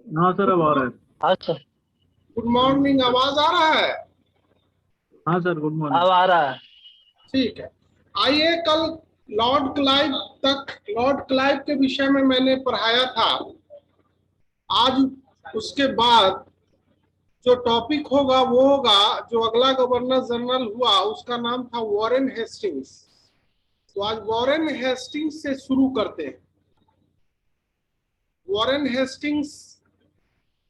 हाँ सर, अब आ रहा है। हाँ सर। गुड मॉर्निंग, आवाज आ रहा है? हाँ सर, गुड मॉर्निंग। अब आ रहा है। ठीक है। आइए, कल लॉर्ड क्लाइव के विषय में मैंने पढ़ाया था। आज उसके बाद जो टॉपिक होगा वो होगा, जो अगला गवर्नर जनरल हुआ उसका नाम था वॉरेन हेस्टिंग्स। तो आज वॉरेन हेस्टिंग्स से शुरू करते हैं। वॉरेन हेस्टिंग्स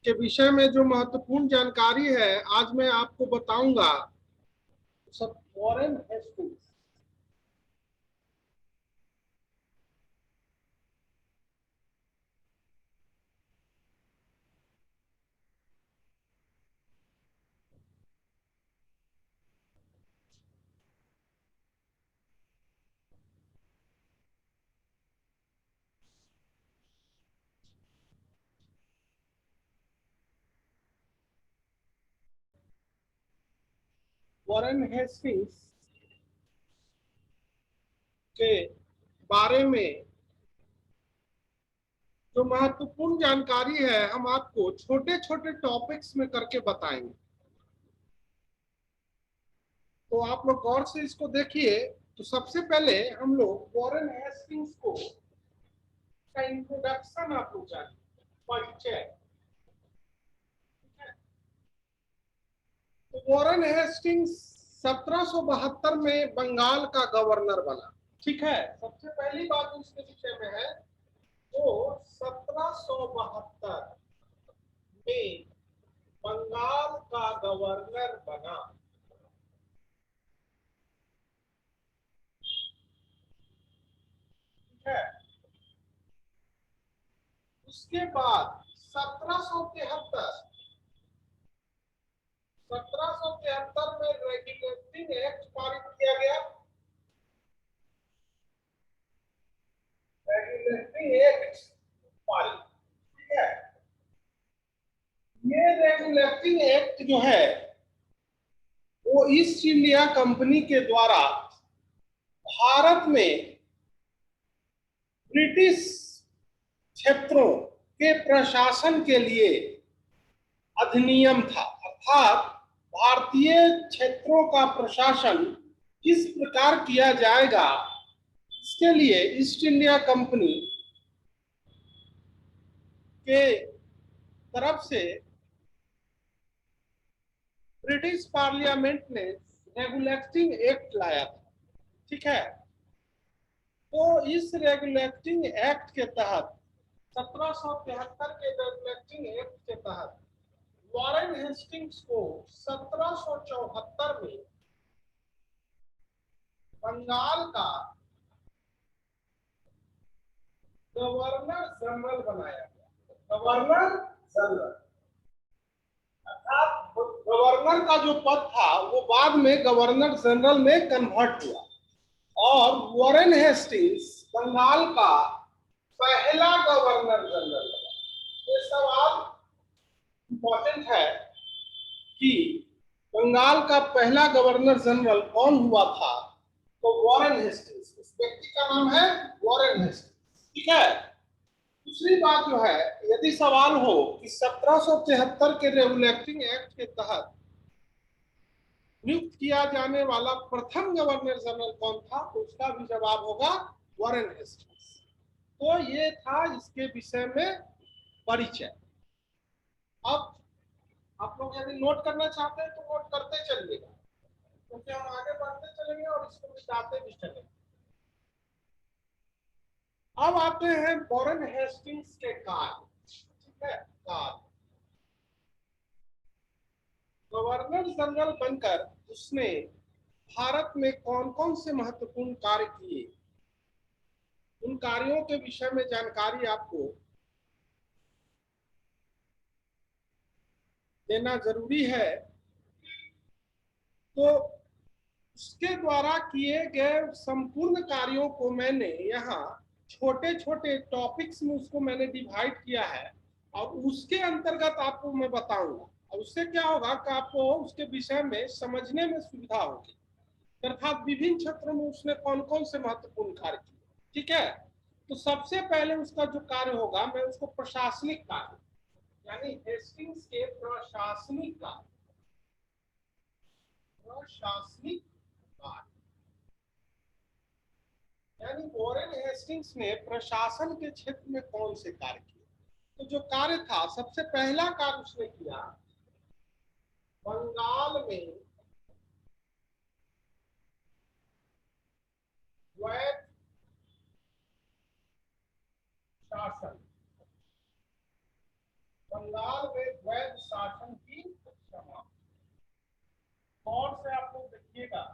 के विषय में जो महत्वपूर्ण जानकारी है आज मैं आपको बताऊंगा। सब वॉरेन हेस्टिंग्स। वॉरेन हेस्टिंग्स के बारे में जो महत्वपूर्ण जानकारी है हम आपको छोटे छोटे टॉपिक्स में करके बताएंगे। तो आप लोग गौर से इसको देखिए। तो सबसे पहले हम लोग वॉरेन हेस्टिंग्स को का इंट्रोडक्शन आप लोग जानिए, परिचय। तो वॉरेन हेस्टिंग्स 1772 में बंगाल का गवर्नर बना। ठीक है, सबसे पहली बात जो इसके विषय में है वो 1772 में बंगाल का गवर्नर बना। ठीक है। उसके बाद 1773 में रेगुलेटिंग एक्ट पारित किया गया। रेगुलेटिंग एक्ट पारित। ठीक है। ये रेगुलेटिंग एक्ट जो है वो ईस्ट इंडिया कंपनी के द्वारा भारत में ब्रिटिश क्षेत्रों के प्रशासन के लिए अधिनियम था। अर्थात भारतीय क्षेत्रों का प्रशासन किस प्रकार किया जाएगा, इसके लिए ईस्ट इंडिया कंपनी के तरफ से ब्रिटिश पार्लियामेंट ने रेगुलेटिंग एक्ट लाया था। ठीक है। तो इस रेगुलेटिंग एक्ट के तहत 1773 के रेगुलेटिंग एक्ट के तहत वॉरेन हेस्टिंग्स को 1774 में बंगाल का गवर्नर जनरल बनाया गया। गवर्नर जनरल अर्थात गवर्नर का जो पद था वो बाद में गवर्नर जनरल में कन्वर्ट हुआ। और वॉरेन हेस्टिंग्स बंगाल का पहला गवर्नर जनरल बना। ये सवाल इंपॉर्टेंट है कि बंगाल का पहला गवर्नर जनरल कौन हुआ था। तो वॉरेन हेस्टिंग्स, उस व्यक्ति का नाम है वॉरेन हेस्टिंग्स। ठीक है। दूसरी बात जो है, यदि सवाल हो कि 1773 के रेगुलेटिंग एक्ट के तहत नियुक्त किया जाने वाला प्रथम गवर्नर जनरल कौन था, तो उसका भी जवाब होगा वॉरेन हेस्टिंग्स। तो ये था इसके विषय में परिचय। अब आप लोग यदि नोट करना चाहते हैं तो नोट करते चलिएगा, क्योंकि हम आगे बढ़ते चलेंगे और इसको मिटाते भी चलेंगे। अब आते हैं वॉरेन हेस्टिंग्स के कार्य। ठीक है, कार्य। गवर्नर जनरल बनकर उसने भारत में कौन कौन से महत्वपूर्ण कार्य किए, उन कार्यों के विषय में जानकारी आपको देना जरूरी है। तो उसके द्वारा किए गए संपूर्ण कार्यों को मैंने यहाँ छोटे छोटे टॉपिक्स में उसको मैंने डिवाइड किया है और उसके अंतर्गत आपको मैं बताऊंगा। और उससे क्या होगा कि आपको उसके विषय में समझने में सुविधा होगी, अर्थात विभिन्न क्षेत्रों में उसने कौन कौन से महत्वपूर्ण कार्य किए। ठीक है। तो सबसे पहले उसका जो कार्य होगा मैं उसको प्रशासनिक कार्य यानी हेस्टिंग्स के प्रशासनिक कार्य, प्रशासनिक कार्य, यानी वॉरेन हेस्टिंग्स ने प्रशासन के क्षेत्र में कौन से कार्य किए? तो जो कार्य था, सबसे पहला कार्य उसने किया बंगाल में द्वैत शासन, बंगाल में द्वैत शासन की समाप्ति। और से आप लोग देखिएगा,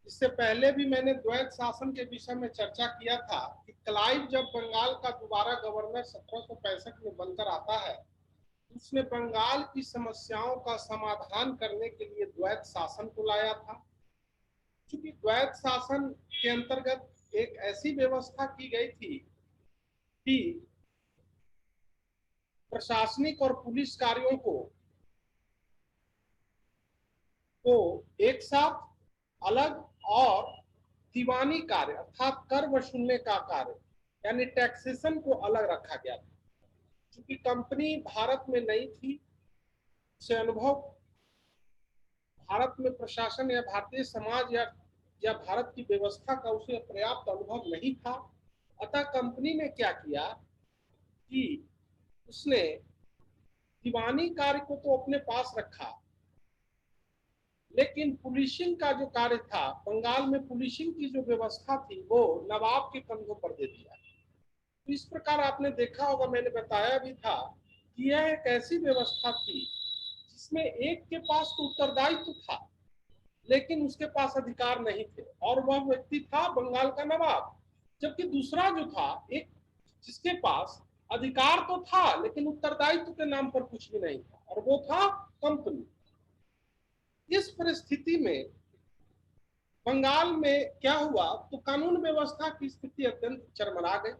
इससे पहले भी मैंने द्वैत शासन के विषय में चर्चा किया था कि क्लाइव जब बंगाल का दोबारा गवर्नर 1765 में बनकर आता है, उसने बंगाल की समस्याओं का समाधान करने के लिए द्वैत शासन को लाया था। क्योंकि द्वैत शासन के अंतर्गत एक ऐसी व्यवस्था की गई थी कि प्रशासनिक और पुलिस कार्यों को एक साथ अलग, और दीवानी कार्य अर्थात कर वसूलने का कार्य यानी टैक्सेशन को अलग रखा गया था। क्योंकि कंपनी भारत में नहीं थी, से अनुभव भारत में प्रशासन या भारतीय समाज या भारत की व्यवस्था का उसे पर्याप्त अनुभव नहीं था। अतः कंपनी ने क्या किया कि उसने दीवानी कार्य को तो अपने पास रखा, लेकिन पुलिसिंग का जो कार्य था, बंगाल में पुलिसिंग की जो व्यवस्था थी, वो नवाब के कंधों पर दे दिया। तो इस प्रकार आपने देखा होगा, मैंने बताया भी था कि यह एक ऐसी व्यवस्था थी जिसमें एक के पास तो उत्तरदायित्व था, लेकिन उसके पास अधिकार नहीं थे, और वह व्यक्ति था बंगाल का नवाब। जबकि दूसरा जो था, एक जिसके पास अधिकार तो था लेकिन उत्तरदायित्व के नाम पर कुछ भी नहीं था, और वो था कंपनी। इस परिस्थिति में बंगाल में क्या हुआ, तो कानून व्यवस्था की स्थिति अत्यंत चरमरा गई।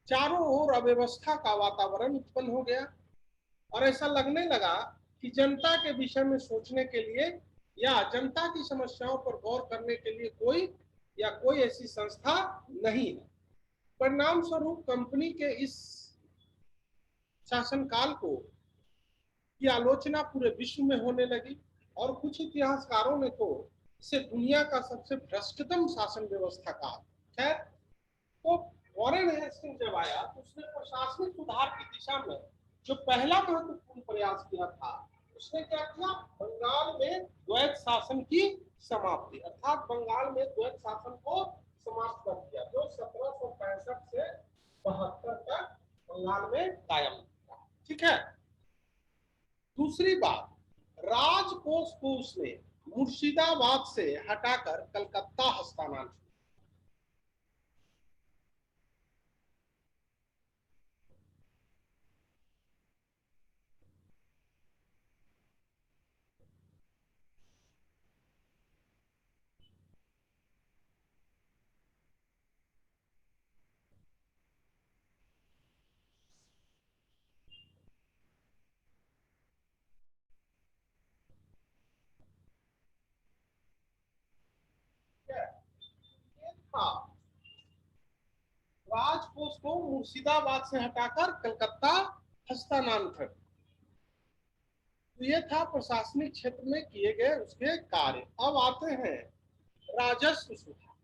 चारों ओर अव्यवस्था का वातावरण उत्पन्न हो गया, और ऐसा लगने लगा कि जनता के विषय में सोचने के लिए या जनता की समस्याओं पर गौर करने के लिए कोई ऐसी संस्था नहीं है। परिणाम स्वरूप कंपनी के इस शासनकाल को की आलोचना पूरे विश्व में होने लगी, और कुछ इतिहासकारों ने तो इसे दुनिया का सबसे भ्रष्टतम शासन व्यवस्था कहा। खैर, तो वॉरेन हेस्टिंग्स जब आया तो उसने प्रशासनिक सुधार की दिशा में जो पहला महत्वपूर्ण प्रयास किया था, उसने क्या किया, बंगाल में द्वैत शासन की समाप्ति, अर्थात बंगाल में द्वैत शासन को समाप्त कर दिया, जो 1765 से 72 तक बंगाल में कायम था। ठीक है। दूसरी बात, राजकोष को उसने मुर्शिदाबाद से हटाकर कलकत्ता हस्तांतरित। था राजकोष को मुर्शिदाबाद से हटाकर कलकत्ता हस्तांतरण। तो ये था प्रशासनिक क्षेत्र में किए गए उसके कार्य। अब आते हैं राजस्व सुधार।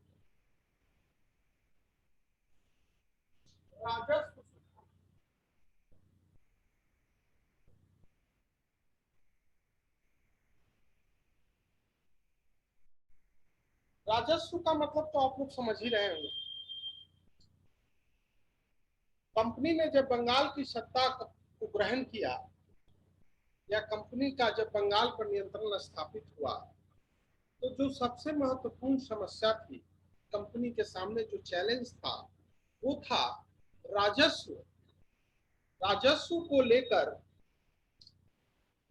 राजस्व सुधार, राजस्व का मतलब तो आप लोग समझ ही रहे होंगे। कंपनी ने जब बंगाल की सत्ता को ग्रहण किया, या कंपनी का जब बंगाल पर नियंत्रण स्थापित हुआ, तो जो सबसे महत्वपूर्ण समस्या थी, कंपनी के सामने जो चैलेंज था, वो था राजस्व। राजस्व को लेकर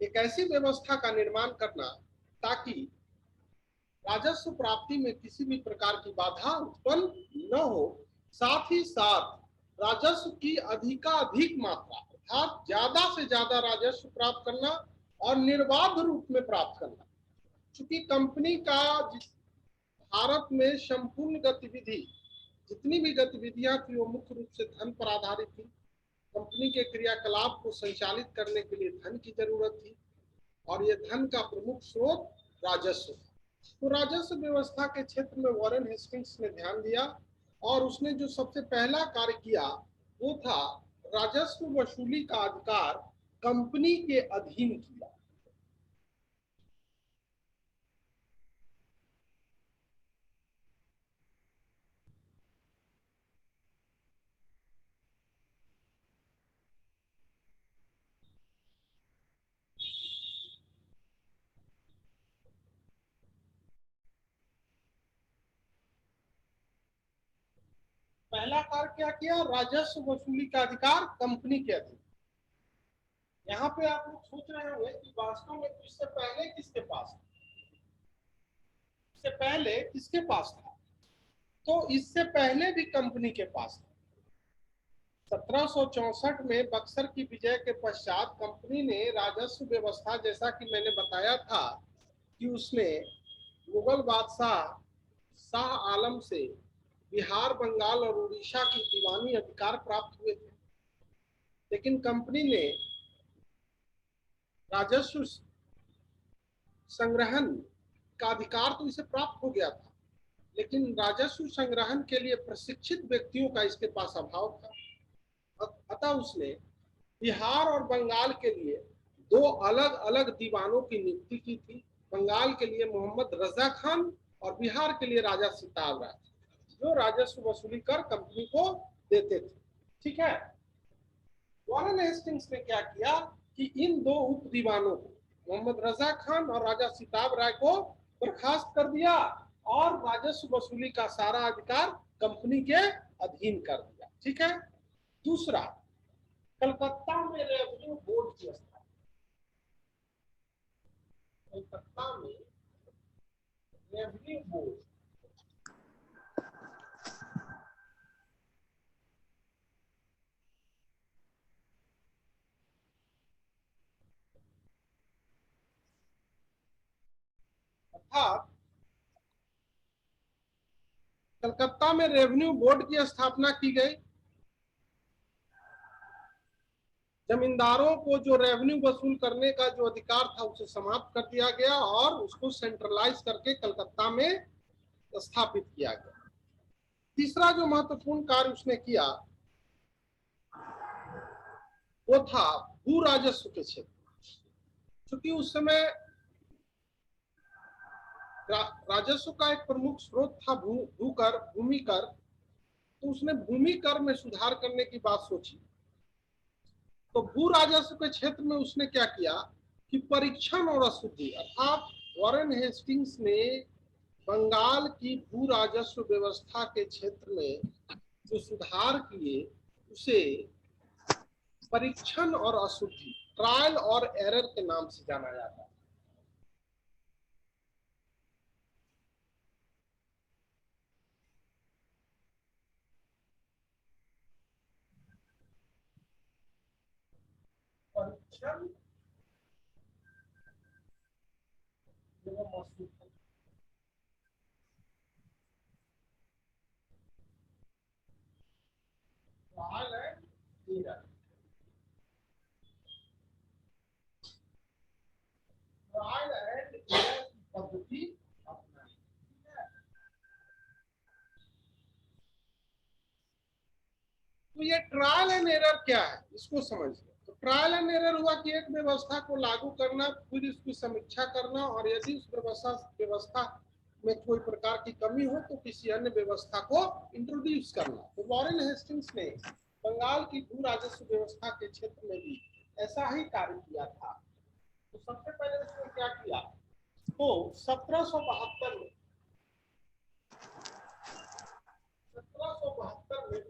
एक ऐसी व्यवस्था का निर्माण करना ताकि राजस्व प्राप्ति में किसी भी प्रकार की बाधा उत्पन्न न हो। साथ ही साथ राजस्व की अधिकाधिक मात्रा अर्थात ज्यादा से ज्यादा राजस्व प्राप्त करना और निर्बाध रूप में प्राप्त करना। चूंकि कंपनी का भारत में संपूर्ण गतिविधि, जितनी भी गतिविधियां थी, वो मुख्य रूप से धन पर आधारित थी। कंपनी के क्रियाकलाप को संचालित करने के लिए धन की जरूरत थी और यह धन का प्रमुख स्रोत राजस्व था। तो राजस्व व्यवस्था के क्षेत्र में वॉरेन हेस्टिंग्स ने ध्यान दिया और उसने जो सबसे पहला कार्य किया वो था राजस्व वसूली का अधिकार कंपनी के अधीन किया। पहला कार्य क्या किया? राजस्व वसूली का अधिकार कंपनी के अधीन। यहाँ पे आप लोग सोच रहे होंगे कि वास्तव में तो इससे पहले किसके पास था? इससे पहले किसके पास था? तो इससे पहले भी कंपनी के पास था। 1764 में बक्सर की विजय के पश्चात कंपनी ने राजस्व व्यवस्था, जैसा कि मैंने बताया था कि उसने मुगल बादशाह शाह आलम से बिहार, बंगाल और उड़ीसा की दीवानी अधिकार प्राप्त हुए थे, लेकिन कंपनी ने राजस्व संग्रहण का अधिकार तो इसे प्राप्त हो गया था, लेकिन राजस्व संग्रहण के लिए प्रशिक्षित व्यक्तियों का इसके पास अभाव था। अतः उसने बिहार और बंगाल के लिए दो अलग अलग दीवानों की नियुक्ति की थी। बंगाल के लिए मोहम्मद रजा खान और बिहार के लिए राजा सिताब राय, जो राजस्व वसूली कर कंपनी को देते थे। ठीक है। वॉरेन हेस्टिंग्स ने क्या किया कि इन दो उप दीवानों को, मोहम्मद रजा खान और राजा सिताब राय को बर्खास्त कर दिया और राजस्व वसूली का सारा अधिकार कंपनी के अधीन कर दिया। ठीक है। दूसरा, कलकत्ता में रेवेन्यू बोर्ड की स्थापना। कलकत्ता में रेवेन्यू बोर्ड अर्थात कलकत्ता में रेवेन्यू बोर्ड की स्थापना की गई। जमींदारों को जो रेवेन्यू वसूल करने का जो अधिकार था उसे समाप्त कर दिया गया और उसको सेंट्रलाइज करके कलकत्ता में स्थापित किया गया। तीसरा जो महत्वपूर्ण कार्य उसने किया वो था भू राजस्व के क्षेत्र। क्योंकि उस समय राजस्व का एक प्रमुख स्रोत था भूकर, भूमि कर, तो उसने भूमि कर में सुधार करने की बात सोची। तो भू राजस्व के क्षेत्र में उसने क्या किया कि परीक्षण और अशुद्धि, अर्थात वॉरेन हेस्टिंग्स ने बंगाल की भू राजस्व व्यवस्था के क्षेत्र में जो सुधार किए उसे परीक्षण और अशुद्धि, ट्रायल और एरर के नाम से जाना जाता है। परीक्षण एवं अशुद्धि, trial and error. Trial and error की पद्धति अपनाई। तो ये ट्रायल एंड एरर क्या है, इसको समझिए। तो ट्रायल एंड एरर हुआ कि एक व्यवस्था को लागू करना, फिर उसकी समीक्षा करना, और यदि उस व्यवस्था में कोई प्रकार की कमी हो तो किसी अन्य व्यवस्था को इंट्रोड्यूस करना। तो वॉरेन हेस्टिंग्स ने बंगाल की भू राजस्व व्यवस्था के क्षेत्र में भी ऐसा ही कार्य किया था। तो सबसे पहले उसने क्या किया, तो 1772 में 1772 में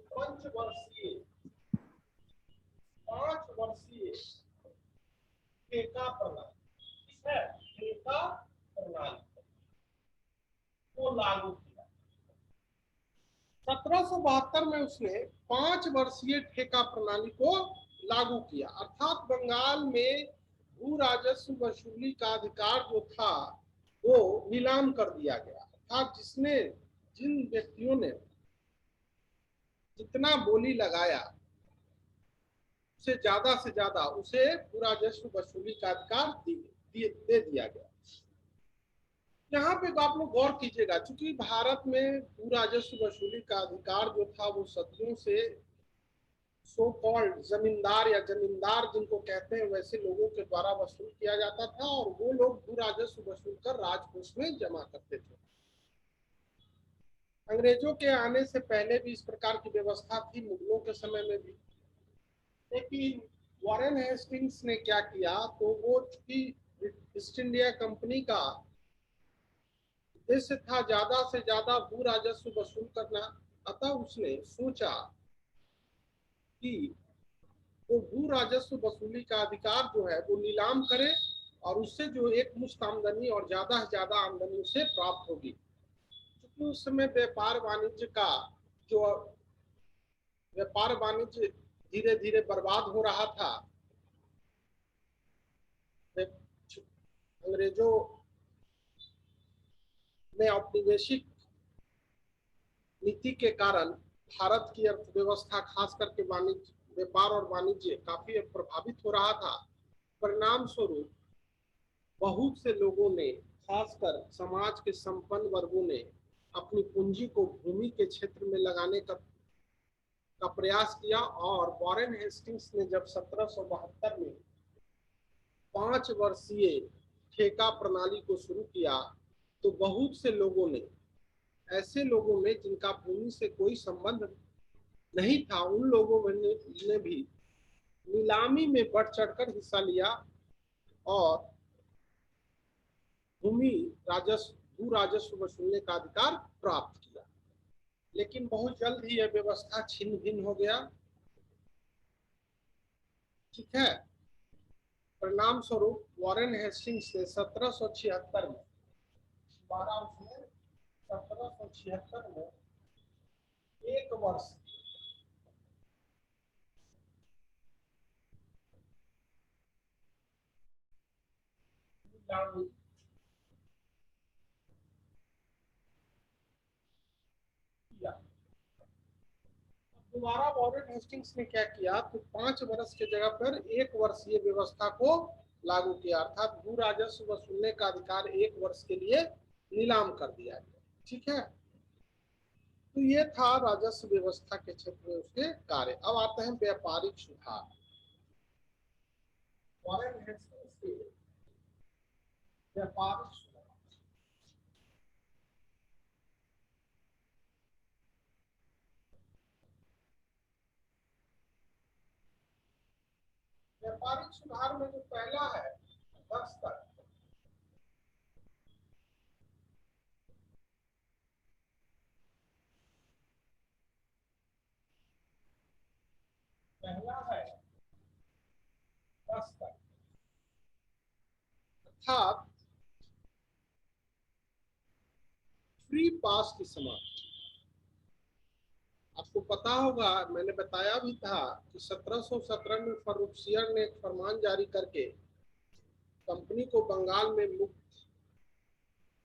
पांच वर्षीय ठेका प्रणाली है, ठेका प्रणाली को लागू किया। 1772 में उसने 5 वर्षीय ठेका प्रणाली को लागू किया, अर्थात बंगाल में भू राजस्व वसूली का अधिकार जो था वो नीलाम कर दिया गया। अर्थात जिन व्यक्तियों ने जितना बोली लगाया से ज्यादा उसे भू राजस्व वसूली का अधिकार दे दिया गया। यहाँ पे तो आप लोग गौर कीजिएगा, चूंकि भारत में भू राजस्व वसूली का अधिकार जो था वो सदियों से सो कॉल्ड जमींदार या जमींदार जिनको कहते हैं वैसे लोगों के द्वारा वसूल किया जाता था, और वो लोग भू राजस्व वसूल कर राजकोष में जमा करते थे। अंग्रेजों के आने से पहले भी इस प्रकार की व्यवस्था थी, मुगलों के समय में भी। लेकिन वॉरेन हेस्टिंग्स ने क्या किया, तो वो चूंकि ईस्ट इंडिया कंपनी का उद्देश्य था ज्यादा से ज्यादा भू राजस्व वसूल करना, अतः उसने सोचा कि वो भू राजस्व वसूली का अधिकार जो है वो नीलाम करे, और उससे जो एक मुश्त आमदनी और ज्यादा से ज्यादा आमदनी उसे प्राप्त होगी। क्योंकि उस समय व्यापार वाणिज्य का जो व्यापार वाणिज्य धीरे धीरे बर्बाद हो रहा था। अंग्रेजों ने औपनिवेशिक नीति के कारण भारत की अर्थव्यवस्था खास करके वाणिज्य व्यापार और वाणिज्य काफी प्रभावित हो रहा था। परिणाम स्वरूप बहुत से लोगों ने, खासकर समाज के संपन्न वर्गों ने, अपनी पूंजी को भूमि के क्षेत्र में लगाने का प्रयास किया। और वॉरेन हेस्टिंग्स ने जब 1772 में 5 वर्षीय ठेका प्रणाली को शुरू किया, तो बहुत से लोगों ने, ऐसे लोगों में जिनका भूमि से कोई संबंध नहीं था, उन लोगों ने भी नीलामी में बढ़ चढ़कर हिस्सा लिया और भू राजस्व वसूलने का अधिकार प्राप्त किया। लेकिन बहुत जल्द ही यह व्यवस्था छिन्न भिन्न हो गया। ठीक है। परिणाम स्वरूप वॉरेन हेस्टिंग्स ने 1776 में 1776 में 1 वर्ष किया। दोबारा वॉरेन हेस्टिंग्स ने क्या किया, तो 5 वर्ष की जगह पर 1 वर्ष ये व्यवस्था को लागू किया, अर्थात भू राजस्व वसूलने का अधिकार 1 वर्ष के लिए नीलाम कर दिया गया। ठीक है। तो ये था राजस्व व्यवस्था के क्षेत्र में उसके कार्य। अब आते हैं व्यापारिक सुधार। वॉरेन हेस्टिंग्स के व्यापारिक सुधार। व्यापारिक सुधार में जो पहला है दस्तक। पहला है दस्तक, अर्थात फ्री पास की समाप्ति। आपको पता होगा, मैंने बताया भी था कि 1717 में फर्रुखसियर ने एक फरमान जारी करके कंपनी को बंगाल में मुक्त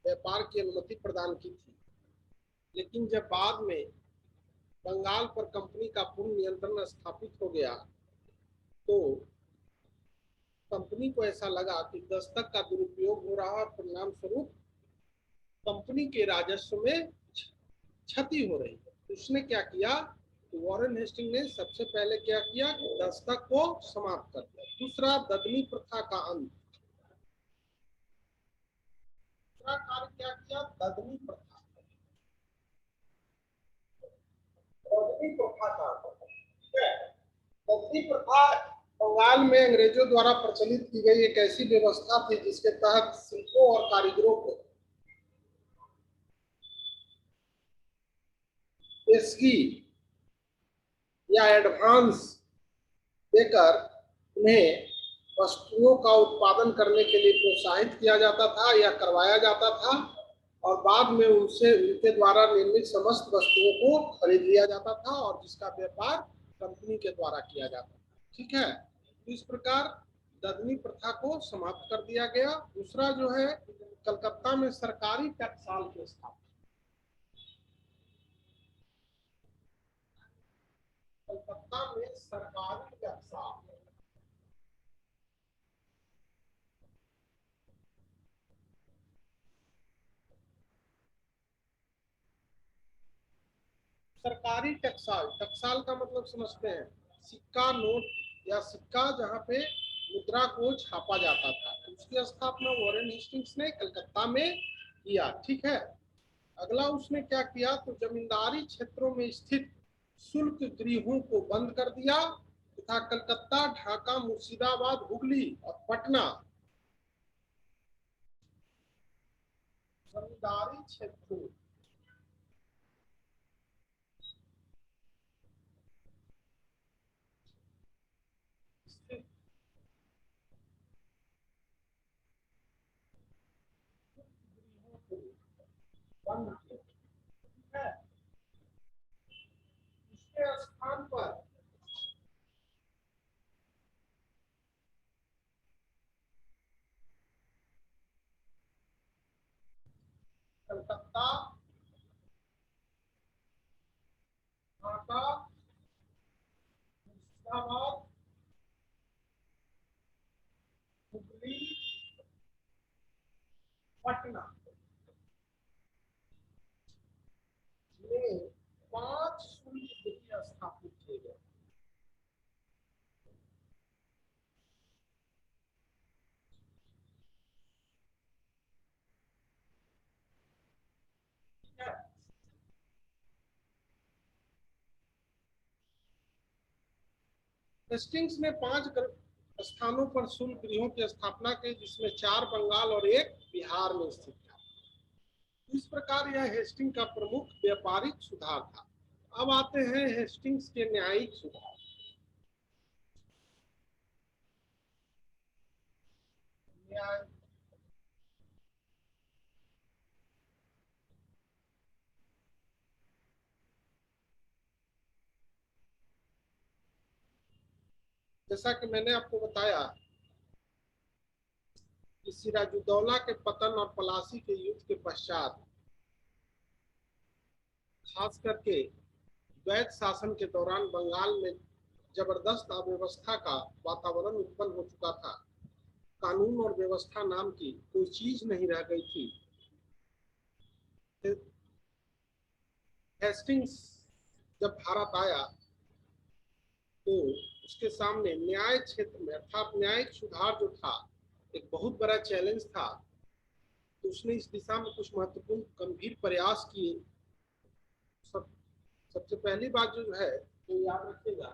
व्यापार की अनुमति प्रदान की थी। लेकिन जब बाद में बंगाल पर कंपनी का पूर्ण नियंत्रण स्थापित हो गया, तो कंपनी को ऐसा लगा कि दस्तक का दुरुपयोग हो रहा है, और परिणाम स्वरूप कंपनी के राजस्व में क्षति हो रही है। तो उसने क्या किया, तो वॉरेन हेस्टिंग ने सबसे पहले क्या किया कि दस्तक को समाप्त कर दिया। दूसरा, ददनी प्रथा का अंत। दूसरा कार्य क्या किया, ददनी प्रथा। ददनी प्रथा का अंत। ददनी प्रथा बंगाल में अंग्रेजों द्वारा प्रचलित की गई एक ऐसी व्यवस्था थी जिसके तहत शिल्पों और कारीगरों को पेशगी या एडवांस देकर उन्हें वस्तुओं का उत्पादन करने के लिए प्रोत्साहित किया जाता था या करवाया जाता था, और बाद में उनके द्वारा निर्मित समस्त वस्तुओं को खरीद लिया जाता था और जिसका व्यापार कंपनी के द्वारा किया जाता था। ठीक है। तो इस प्रकार ददनी प्रथा को समाप्त कर दिया गया। दूसरा जो है, कलकत्ता में सरकारी टकसाल की स्थापना। कलकत्ता में सरकारी टकसाल सरकारी टकसाल, टकसाल का मतलब समझते हैं, सिक्का, नोट या सिक्का जहाँ पे मुद्रा को छापा जाता था, उसकी स्थापना वॉरेन हेस्टिंग्स ने कलकत्ता में किया। ठीक है, अगला उसने क्या किया, तो जमींदारी क्षेत्रों में स्थित शुल्क गृहों को बंद कर दिया तथा कलकत्ता, ढाका, मुर्शिदाबाद, हुगली और पटना जमींदारी क्षेत्रों स्थित गृहों को बंद किया। ठीक है, इसके स्थान पर कलकत्ता, ढाका, मुर्शिदाबाद, हुगली, पटना में 5 शुल्क गृह स्थापित किए गए। ठीक है, हेस्टिंग्स ने 5 स्थानों पर शुल्क गृहों की स्थापना की, जिसमें 4 बंगाल और 1 बिहार में स्थित था। इस प्रकार यह हेस्टिंग का प्रमुख व्यापारिक सुधार था। अब आते हैं हेस्टिंग्स के न्यायिक सुधार। न्याय जैसा कि मैंने आपको बताया कि सिराजुद्दौला के पतन और पलासी के युद्ध के पश्चात, खास करके वैध शासन के दौरान बंगाल में जबरदस्त अव्यवस्था का वातावरण उत्पन्न हो चुका था। कानून और व्यवस्था नाम की कोई चीज नहीं रह गई थी। हेस्टिंग्स जब भारत आया तो उसके सामने न्याय क्षेत्र में अर्थात न्यायिक सुधार जो था, एक बहुत बड़ा चैलेंज था। तो उसने इस दिशा में कुछ महत्वपूर्ण गंभीर प्रयास किए। सब सबसे पहली बात जो है वो याद रखिएगा,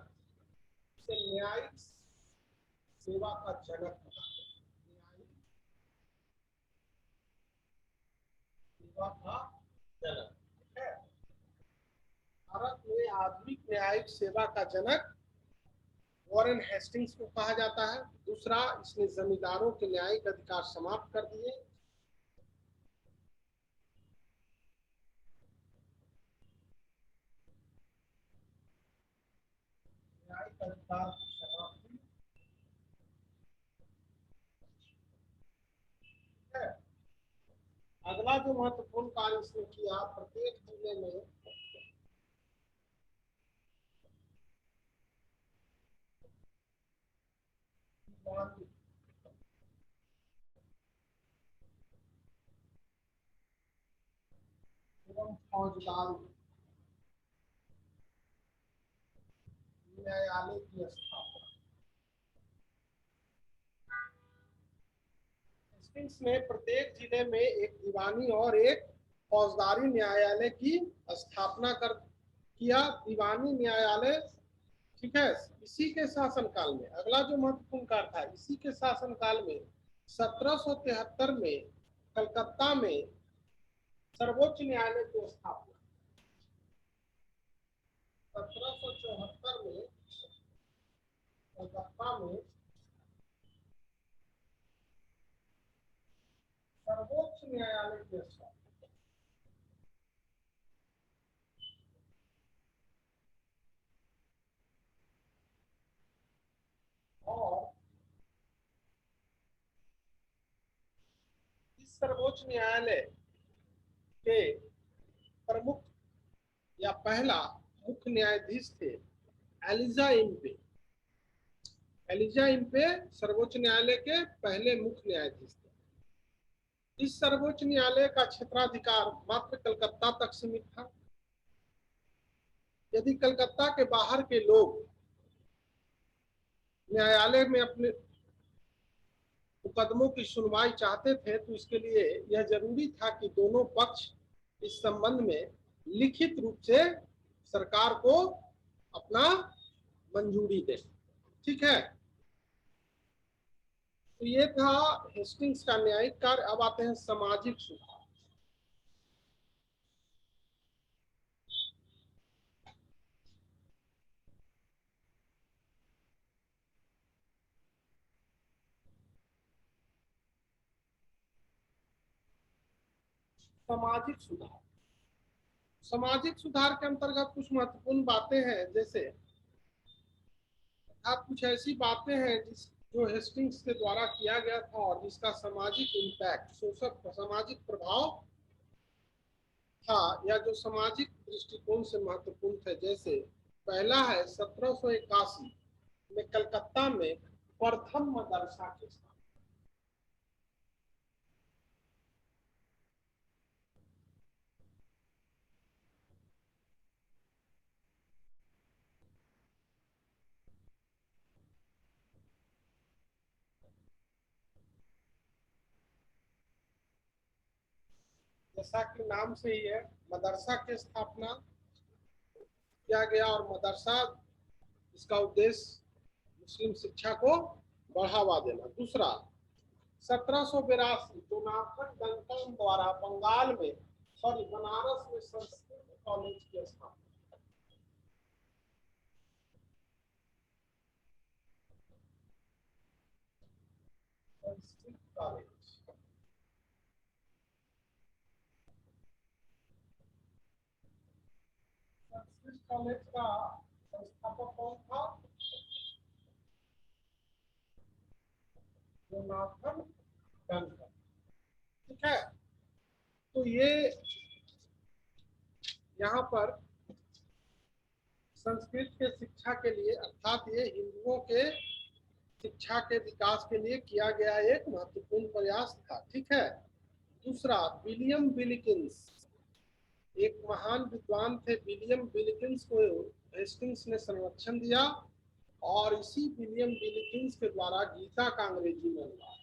उसे न्यायिक सेवा का जनक बना। न्यायिक सेवा का जनक है। भारत में आधुनिक न्यायिक सेवा का जनक वॉरेन हेस्टिंग्स को कहा जाता है। दूसरा, इसने जमींदारों के न्यायिक अधिकार समाप्त कर दिए। न्यायिक अधिकार की समाप्ति है। अगला जो महत्वपूर्ण कार्य इसने किया, प्रत्येक जिले में दीवानी एवं फौजदारी न्यायालय की स्थापना। हेस्टिंग्स ने प्रत्येक जिले में एक दीवानी और एक फौजदारी न्यायालय की स्थापना कर किया। दीवानी न्यायालय, ठीक है, इसी के शासनकाल में, अगला जो महत्वपूर्ण कार्य था, इसी के शासनकाल में 1773 में कलकत्ता में सर्वोच्च न्यायालय की स्थापना। 1774 में कलकत्ता में सर्वोच्च न्यायालय की स्थापना। और इस सर्वोच्च न्यायालय के प्रमुख या पहला मुख्य न्यायाधीश थे एलिजा इम्पे। एलिजा इम्पे सर्वोच्च न्यायालय के पहले मुख्य न्यायाधीश थे। इस सर्वोच्च न्यायालय का क्षेत्राधिकार मात्र कलकत्ता तक सीमित था। यदि कलकत्ता के बाहर के लोग न्यायालय में अपने मुकदमों की सुनवाई चाहते थे तो इसके लिए यह जरूरी था कि दोनों पक्ष इस संबंध में लिखित रूप से सरकार को अपना मंजूरी दे। ठीक है, तो ये था हेस्टिंग्स का न्यायिक कार्य। अब आते हैं सामाजिक सुधार। सामाजिक सुधार, सामाजिक सुधार के अंतर्गत कुछ महत्वपूर्ण बातें हैं, जैसे आप कुछ ऐसी बातें हैं जिस जो हेस्टिंग्स के द्वारा किया गया था और जिसका सामाजिक इम्पैक्ट, शोषक सामाजिक प्रभाव था, या जो सामाजिक दृष्टिकोण से महत्वपूर्ण थे। जैसे पहला है 1781 में कलकत्ता में प्रथम मदरसा के स्थान। जैसा कि नाम से ही है, मदरसा की स्थापना किया गया और मदरसा इसका उद्देश्य मुस्लिम शिक्षा को बढ़ावा देना। दूसरा 1782 जोनाथन डंकन द्वारा बंगाल में, सॉरी बनारस में संस्कृत कॉलेज की स्थापना। संस्कृत कॉलेज, संस्कृत कॉलेज का संस्थापक कौन था? Jonathan Duncan. ठीक है, तो ये यहाँ पर संस्कृत के शिक्षा के लिए, अर्थात ये हिंदुओं के शिक्षा के विकास के लिए किया गया एक महत्वपूर्ण प्रयास था। ठीक है, दूसरा विलियम विलिकिंस, एक महान विद्वान थे। विलियम विलिकिंस को हेस्टिंग्स ने संरक्षण दिया और इसी विलियम विलिकिंस के द्वारा गीता का अंग्रेजी में अनुवाद।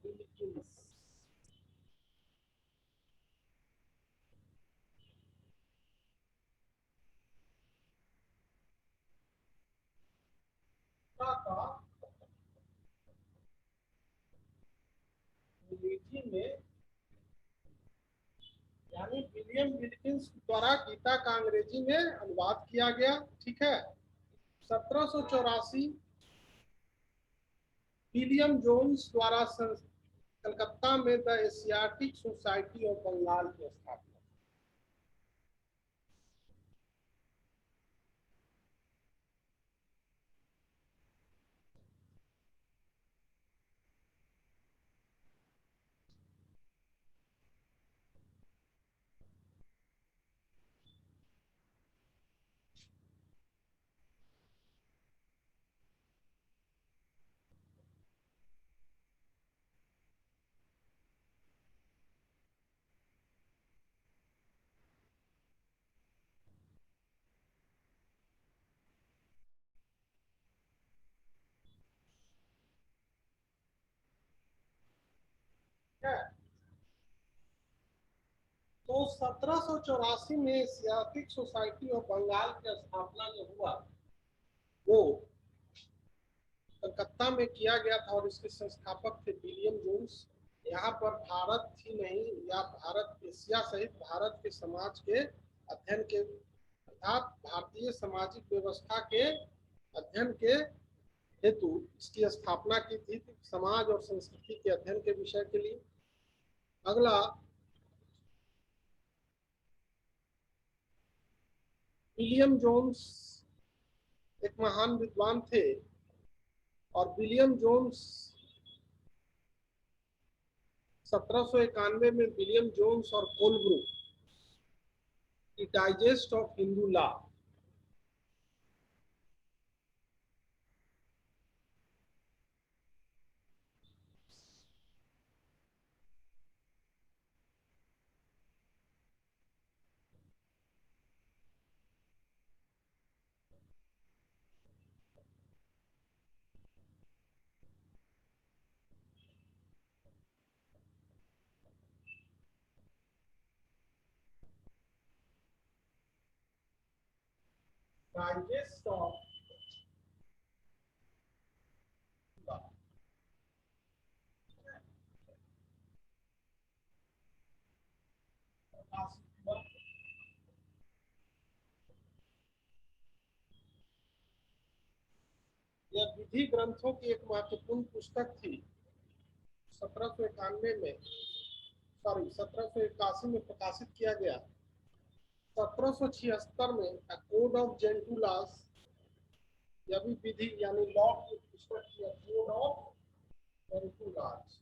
विलिकिंस का अंग्रेजी में, यानी विलियम विलिकिंस द्वारा गीता का अंग्रेजी में अनुवाद किया गया। ठीक है, 1784 विलियम जोन्स द्वारा कलकत्ता में the Asiatic Society of Bengal की स्थापना। है, तो 1784 में एशियाटिक सोसाइटी ऑफ बंगाल की स्थापना जो हुआ वो कलकत्ता में किया गया था और इसके संस्थापक थे विलियम जोन्स। यहाँ पर भारत ही नहीं, या भारत एशिया सहित भारत के समाज के अध्ययन के, अर्थात भारतीय सामाजिक व्यवस्था के अध्ययन के हेतु इसकी स्थापना की थी, समाज और संस्कृति के अध्ययन के विषय के लिए। अगला विलियम जोन्स एक महान विद्वान थे और विलियम जोन्स 1791 में विलियम जोन्स और कोलब्रुक की digest of Hindu law, digest of यह विधि ग्रंथों की एक महत्वपूर्ण पुस्तक थी। 1781 में प्रकाशित किया गया। 1776 में कोड ऑफ जेंटुलास, यह भी विधि यानी लॉ की पुस्तक थी, कोड ऑफ जेंटुलास।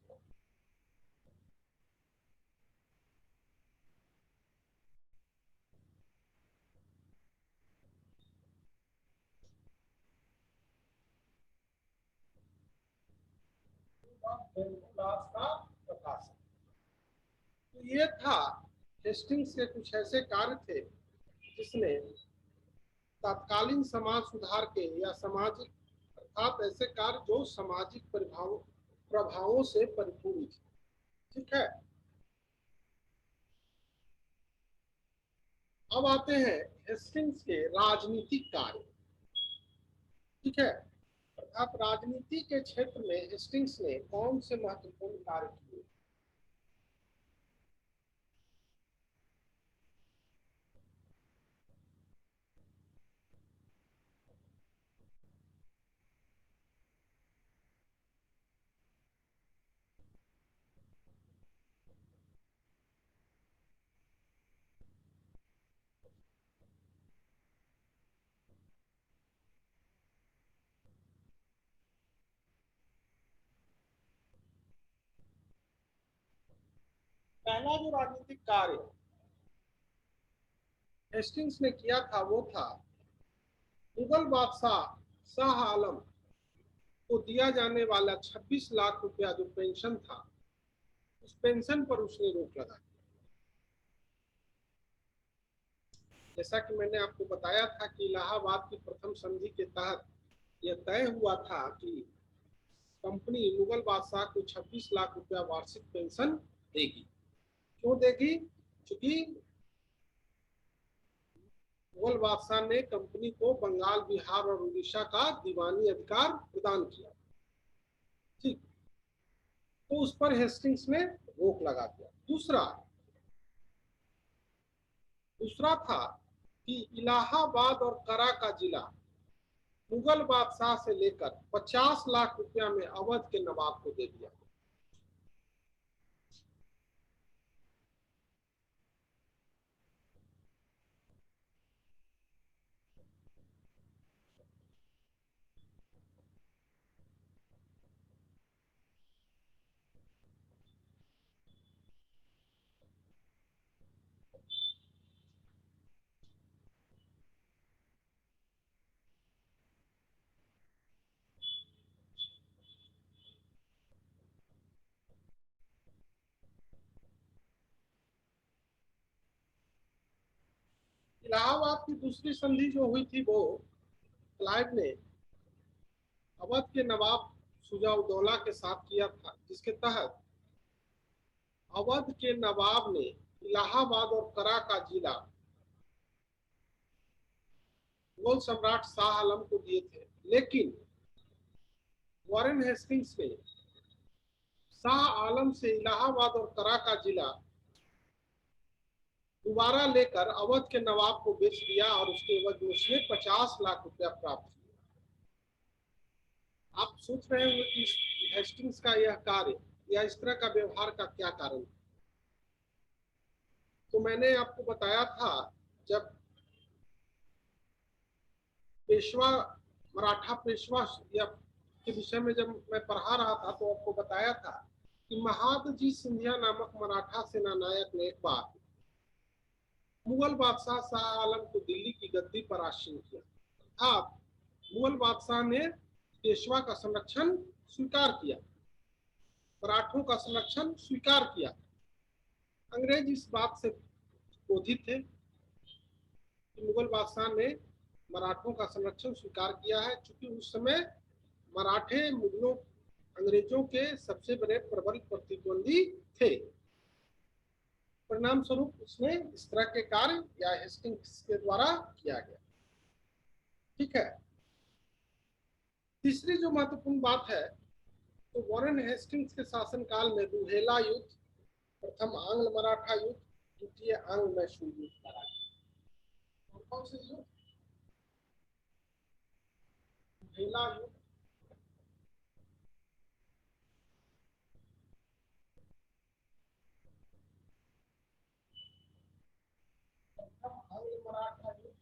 जेंटुलास का प्रकाशन। तो ये था हेस्टिंग्स के कुछ ऐसे कार्य थे जिसने तत्कालीन समाज सुधार के या सामाजिक अर्थात ऐसे कार्य जो सामाजिक प्रभावों से परिपूर्ण थे। ठीक है, अब आते हैं हेस्टिंग्स के राजनीतिक कार्य। ठीक है, अर्थात राजनीति के क्षेत्र में हेस्टिंग्स ने कौन से महत्वपूर्ण कार्य किए। पहला जो राजनीतिक कार्य हेस्टिंग्स ने किया था वो था मुगल बादशाह शाह आलम को दिया जाने वाला 26 लाख रुपया जो पेंशन था, उस पेंशन पर उसने रोक लगा दी। जैसा कि मैंने आपको बताया था कि इलाहाबाद की प्रथम संधि के तहत यह तय हुआ था कि कंपनी मुगल बादशाह को 26 लाख रुपया वार्षिक पेंशन देगी। क्यों देगी? क्योंकि मुगल बादशाह ने कंपनी को बंगाल, बिहार और उड़ीसा का दीवानी अधिकार प्रदान किया। ठीक, तो उस पर हेस्टिंग्स ने रोक लगा दिया। दूसरा था कि इलाहाबाद और करा का जिला मुगल बादशाह से लेकर 50 लाख रुपया में अवध के नवाब को दे दिया। इलाहाबाद की दूसरी संधि जो हुई थी वो क्लाइव ने अवध के नवाब शुजा-उद-दौला के साथ किया था, जिसके तहत अवध के नवाब ने इलाहाबाद और करा का जिला मुगल सम्राट शाह आलम को दिए थे। लेकिन वॉरेन हेस्टिंग्स ने शाह आलम से इलाहाबाद और करा का जिला दोबारा लेकर अवध के नवाब को बेच दिया और उसके एवज में उसने 50 लाख रुपया प्राप्त किया। आप सोच रहे होंगे कि हेस्टिंग्स का यह कार्य या इस तरह का व्यवहार का क्या कारण है? तो मैंने आपको बताया था, जब पेशवा, मराठा पेशवा या के विषय में जब मैं पढ़ा रहा था तो आपको बताया था कि महादजी सिंधिया नामक मराठा सेना नायक ने एक बार मुगल बादशाह शाह आलम को दिल्ली की गद्दी पर आसीन किया। अर्थात मुगल बादशाह ने पेशवा का संरक्षण स्वीकार किया, मराठों का संरक्षण स्वीकार किया। अंग्रेज इस बात से क्रोधित थे कि मुगल बादशाह ने मराठों का संरक्षण स्वीकार किया है, क्योंकि उस समय मराठे मुगलों अंग्रेजों के सबसे बड़े प्रबल प्रतिद्वंदी थे। परिणाम स्वरूप उसने इस तरह के कार्य या हेस्टिंग्स के द्वारा किया गया। ठीक है। तीसरी जो महत्वपूर्ण बात है, तो वॉरेन हेस्टिंग्स के शासनकाल में रूहेला युद्ध, प्रथम आंग्ल मराठा युद्ध, द्वितीय आंग्ल मैसूर युद्ध लड़ा गया। कौन से युद्ध? रूहेला युद्ध, प्रथम आंग्ल मराठा युद्ध,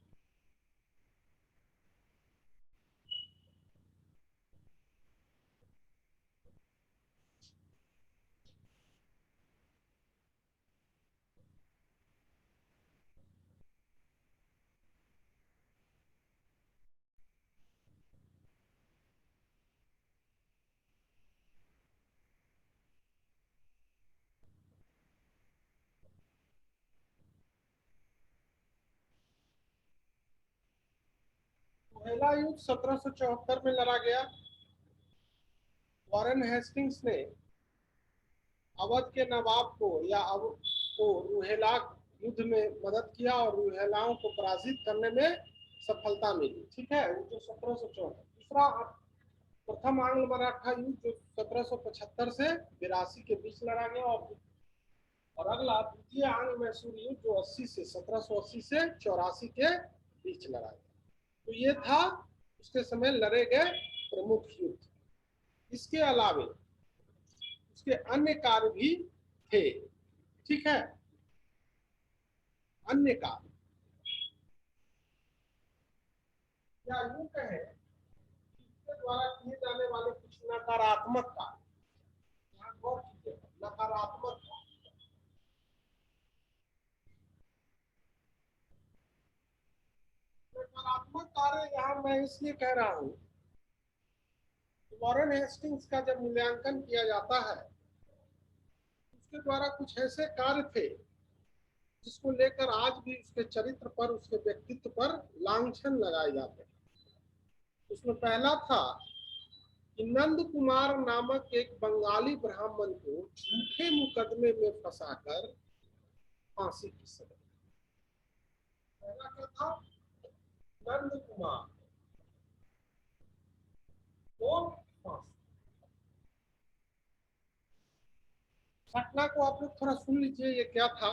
रूहेला युद्ध 1774 में लड़ा गया। वॉरेन हेस्टिंग्स ने अवध के नवाब को या अवध को रूहेला युद्ध में मदद किया और रूहेलाओं को पराजित करने में सफलता मिली। ठीक है, जो 1774। दूसरा प्रथम आंग्ल मराठा युद्ध जो 1775 से 82 के बीच लड़ा गया, और अगला द्वितीय आंग्ल मैसूर युद्ध जो 80 से 1780 से 84 के बीच लड़ा गया। तो ये था उसके समय लड़े गए प्रमुख युद्ध। इसके अलावे उसके अन्य कार्य भी थे। ठीक है, अन्य कार्य या यूं कहें इसके द्वारा किए जाने वाले कुछ नकारात्मक कार्य, यहाँ गौर कीजिए, नकारात्मक नकारात्मक कार्य यहाँ मैं इसलिए कह रहा हूं, वॉरेन हेस्टिंग्स का जब मूल्यांकन किया जाता है, उसके द्वारा कुछ ऐसे कार्य थे जिसको लेकर आज भी उसके चरित्र पर, उसके व्यक्तित्व पर लांछन लगाए जाते हैं। उसमें पहला था कि नंद कुमार नामक एक बंगाली ब्राह्मण को झूठे मुकदमे में फंसाकर फांसी की सजा। पहला क्या था? नंद कुमार को फांसी। घटना को आप लोग थोड़ा सुन लीजिए, ये क्या था।